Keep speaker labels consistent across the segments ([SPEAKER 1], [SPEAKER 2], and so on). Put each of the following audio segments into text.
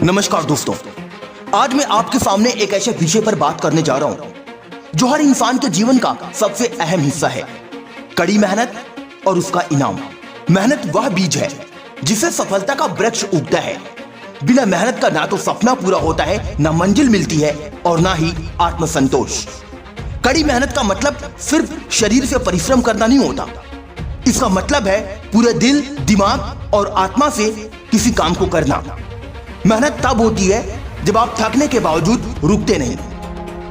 [SPEAKER 1] नमस्कार दोस्तों, आज मैं आपके सामने एक ऐसे विषय पर बात करने जा रहा हूं जो हर इंसान के जीवन का सबसे अहम हिस्सा है। कड़ी मेहनत और उसका इनाम। मेहनत वह बीज है जिससे सफलता का वृक्ष उगता है। बिना मेहनत का ना तो सपना पूरा होता है, ना मंजिल मिलती है और ना ही आत्मसंतोष। कड़ी मेहनत का मतलब सिर्फ शरीर से परिश्रम करना नहीं होता। इसका मतलब है पूरे दिल, दिमाग और आत्मा से किसी काम को करना। मेहनत तब होती है जब आप थकने के बावजूद रुकते नहीं,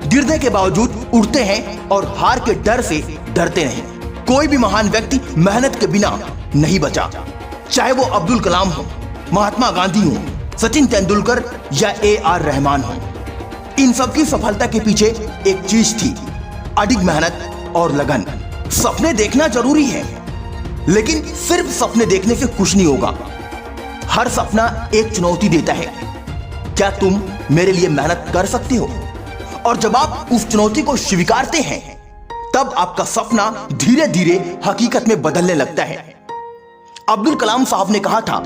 [SPEAKER 1] गिरने के बावजूद उठते हैं और हार के डर से डरते नहीं। कोई भी महान व्यक्ति मेहनत के बिना नहीं बचा, चाहे वो अब्दुल कलाम हो, महात्मा गांधी हो, सचिन तेंदुलकर या AR रहमान हो। इन सबकी सफलता के पीछे एक चीज थी, अडिग मेहनत और लगन। सपने देखना जरूरी है, लेकिन सिर्फ सपने देखने से कुछ नहीं होगा। हर सपना एक चुनौती देता है। क्या तुम मेरे लिए मेहनत कर सकते हो? और जब आप उस चुनौती को स्वीकारते हैं, तब आपका सपना धीरे धीरे हकीकत में बदलने लगता है। अब्दुल कलाम साहब ने कहा था,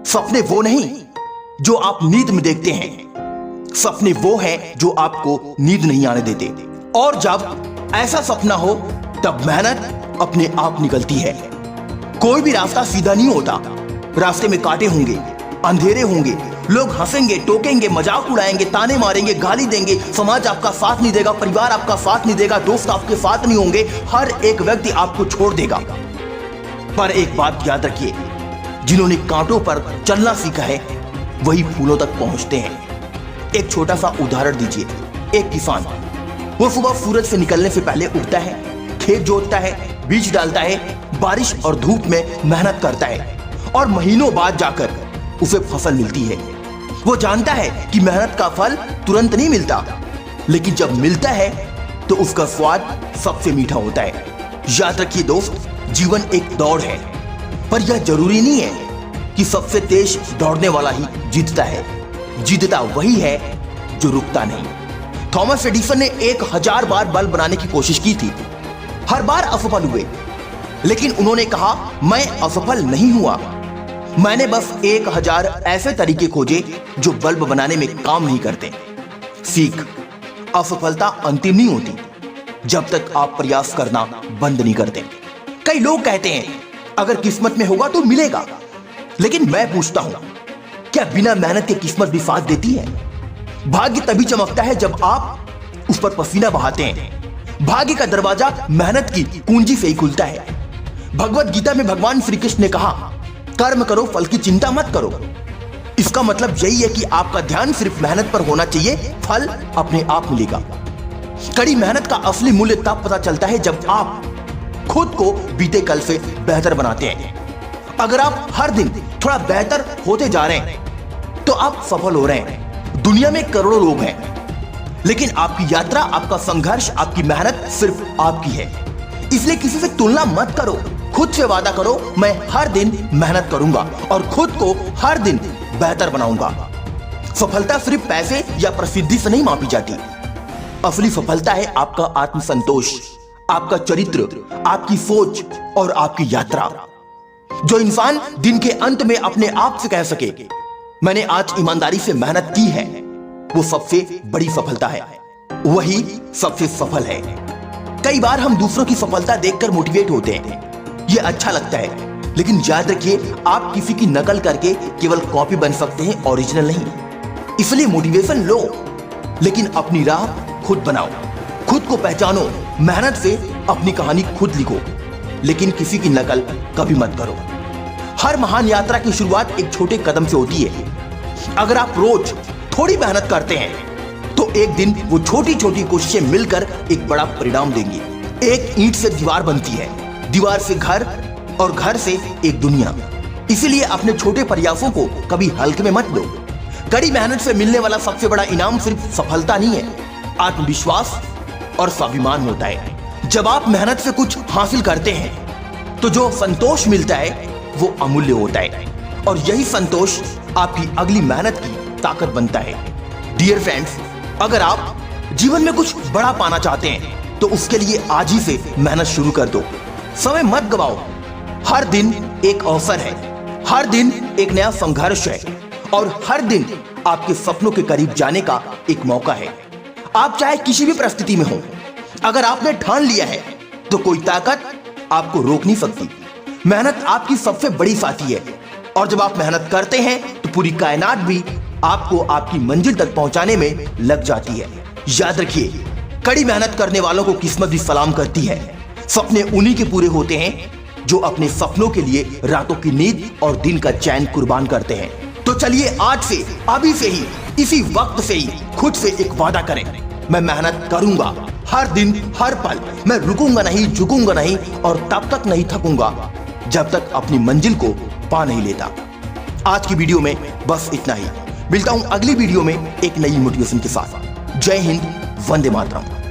[SPEAKER 1] सपने वो नहीं जो आप नींद में देखते हैं, सपने वो हैं जो आपको नींद नहीं आने देते। और जब ऐसा सपना हो, तब मेहनत अपने आप निकलती है। कोई भी रास्ता सीधा नहीं होता। रास्ते में कांटे होंगे, अंधेरे होंगे, लोग हंसेंगे, टोकेंगे, मजाक उड़ाएंगे, ताने मारेंगे, गाली देंगे। समाज आपका साथ नहीं देगा, परिवार आपका साथ नहीं देगा, दोस्त आपके साथ नहीं होंगे, हर एक व्यक्ति आपको छोड़ देगा। पर एक बात याद रखिए, जिन्होंने कांटों पर चलना सीखा है वही फूलों तक पहुंचते हैं। एक छोटा सा उदाहरण दीजिए। एक किसान, वो सुबह सूरज से निकलने से पहले उठता है, खेत जोतता है, बीज डालता है, बारिश और धूप में मेहनत करता है और महीनों बाद जाकर उसे फसल मिलती है। वो जानता है कि मेहनत का फल तुरंत नहीं मिलता, लेकिन जब मिलता है तो उसका स्वाद सबसे मीठा होता है। याद रखिए दोस्त, जीवन एक दौड़ है, पर यह जरूरी नहीं है कि सबसे तेज दौड़ने वाला ही जीतता है। जीतता वही है जो रुकता नहीं। थॉमस एडिसन ने 1000 बार बल्ब बनाने की कोशिश की थी, हर बार असफल हुए, लेकिन उन्होंने कहा, मैं असफल नहीं हुआ, मैंने बस 1000 ऐसे तरीके खोजे जो बल्ब बनाने में काम नहीं करते। सीख, असफलता अंतिम नहीं होती जब तक आप प्रयास करना बंद नहीं करते। कई लोग कहते हैं अगर किस्मत में होगा तो मिलेगा, लेकिन मैं पूछता हूं, क्या बिना मेहनत के किस्मत भी साथ देती है? भाग्य तभी चमकता है जब आप उस पर पसीना बहाते हैं। भाग्य का दरवाजा मेहनत की कुंजी से ही खुलता है। भगवत गीता में भगवान श्री कृष्ण ने कहा, कर्म करो, फल की चिंता मत करो। इसका मतलब यही है कि आपका ध्यान सिर्फ मेहनत पर होना चाहिए, फल अपने आप मिलेगा। कड़ी मेहनत का असली मूल्य तब पता चलता है जब आप खुद को बीते कल से बेहतर बनाते हैं। अगर आप हर दिन थोड़ा बेहतर होते जा रहे हैं तो आप सफल हो रहे हैं। दुनिया में करोड़ों लोग हैं, लेकिन आपकी यात्रा, आपका संघर्ष, आपकी मेहनत सिर्फ आपकी है। इसलिए किसी से तुलना मत करो। खुद से वादा करो, मैं हर दिन मेहनत करूंगा और खुद को हर दिन बेहतर बनाऊंगा। सफलता सिर्फ पैसे या प्रसिद्धि से नहीं मापी जाती। असली सफलता है आपका आत्मसंतोष, आपका चरित्र, आपकी सोच और आपकी यात्रा। जो इंसान दिन के अंत में अपने आप से कह सके, मैंने आज ईमानदारी से मेहनत की है, वो सबसे बड़ी सफलता है, वही सबसे सफल है। कई बार हम दूसरों की सफलता देखकर मोटिवेट होते हैं, ये अच्छा लगता है, लेकिन याद रखिए, आप किसी की नकल करके केवल कॉपी बन सकते हैं, ओरिजिनल नहीं। इसलिए मोटिवेशन लो, लेकिन अपनी राह खुद बनाओ, खुद को पहचानो, मेहनत से अपनी कहानी खुद लिखो, लेकिन किसी की नकल कभी मत करो। हर महान यात्रा की शुरुआत एक छोटे कदम से होती है। अगर आप रोज थोड़ी मेहनत करते हैं तो एक दिन वो छोटी छोटी कोशिशें मिलकर एक बड़ा परिणाम देंगी। एक ईंट से दीवार बनती है, दीवार से घर और घर से एक दुनिया। इसीलिए अपने छोटे प्रयासों को कभी हल्के में मत लो। कड़ी मेहनत से मिलने वाला सबसे बड़ा इनाम सिर्फ सफलता नहीं है, आत्मविश्वास और स्वाभिमान होता है। जब आप मेहनत से कुछ हासिल करते हैं तो जो संतोष मिलता है वो अमूल्य होता है, और यही संतोष आपकी अगली मेहनत की ताकत बनता है। डियर फ्रेंड्स, अगर आप जीवन में कुछ बड़ा पाना चाहते हैं तो उसके लिए आज ही से मेहनत शुरू कर दो। समय मत गवाओ। हर दिन एक अवसर है, हर दिन एक नया संघर्ष है, और हर दिन आपके सपनों के करीब जाने का एक मौका है। आप चाहे किसी भी परिस्थिति में हो, अगर आपने ठान लिया है तो कोई ताकत आपको रोक नहीं सकती। मेहनत आपकी सबसे बड़ी साथी है और जब आप मेहनत करते हैं तो पूरी कायनात भी आपको आपकी मंजिल तक पहुंचाने में लग जाती है। याद रखिए, कड़ी मेहनत करने वालों को किस्मत भी सलाम करती है। सपने उन्हीं के पूरे होते हैं जो अपने सपनों के लिए रातों की नींद और दिन का चैन कुर्बान करते हैं। तो चलिए आज से, अभी से ही, इसी वक्त से ही खुद से एक वादा करें, मैं मेहनत करूंगा, हर दिन हर पल मैं रुकूंगा नहीं, झुकूंगा नहीं और तब तक नहीं थकूंगा जब तक अपनी मंजिल को पा नहीं लेता। आज की वीडियो में बस इतना ही। मिलता हूं अगली वीडियो में एक नई मोटिवेशन के साथ। जय हिंद, वंदे मातरम।